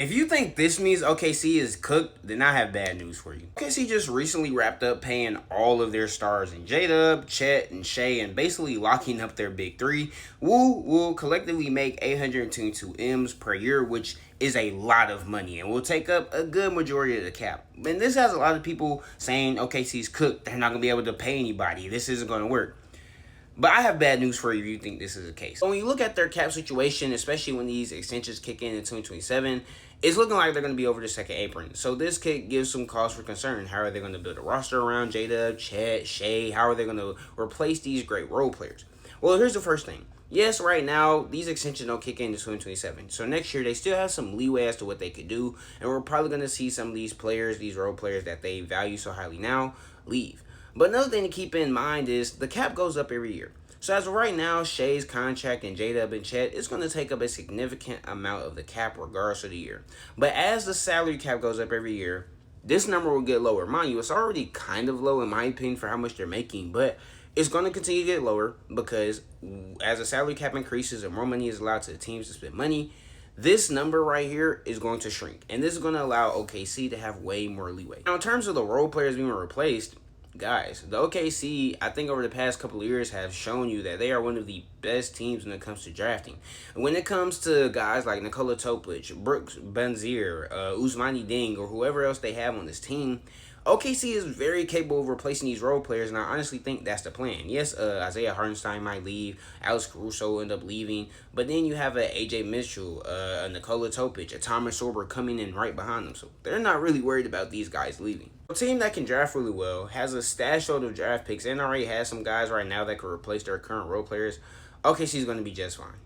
If you think this means OKC is cooked, then I have bad news for you. OKC just recently wrapped up paying all of their stars in J-Dub, Chet, and Shea, and basically locking up their big three. Wu will collectively make 822 M's per year, which is a lot of money and will take up a good majority of the cap. And this has a lot of people saying OKC's cooked. They're not going to be able to pay anybody. This isn't going to work. But I have bad news for you if you think this is the case. So when you look at their cap situation, especially when these extensions kick in 2027, it's looking like they're going to be over the second apron. So this could give some cause for concern. How are they going to build a roster around J-Dub, Chet, Shea? How are they going to replace these great role players? Well, here's the first thing. Yes, right now, these extensions don't kick in 2027. So next year, they still have some leeway as to what they could do. And we're probably going to see some of these players, these role players that they value so highly now, leave. But another thing to keep in mind is the cap goes up every year. So as of right now, Shea's contract and J-Dub and Chet is going to take up a significant amount of the cap regardless of the year. But as the salary cap goes up every year, this number will get lower. Mind you, it's already kind of low in my opinion for how much they're making, but it's going to continue to get lower because as the salary cap increases and more money is allowed to the teams to spend money, this number right here is going to shrink. And this is going to allow OKC to have way more leeway. Now, in terms of the role players being replaced, guys, the OKC, I think over the past couple of years have shown you that they are one of the best teams when it comes to drafting. When it comes to guys like Nikola Topic, Brooks Benzier, Ousmane Dieng, or whoever else they have on this team, OKC is very capable of replacing these role players, and I honestly think that's the plan. Yes, Isaiah Hartenstein might leave, Alex Caruso will end up leaving, but then you have a AJ Mitchell, a Nikola Topic, a Thomas Sorber coming in right behind them, so they're not really worried about these guys leaving. A team that can draft really well, has a stash load of draft picks, and already has some guys right now that could replace their current role players, OKC is going to be just fine.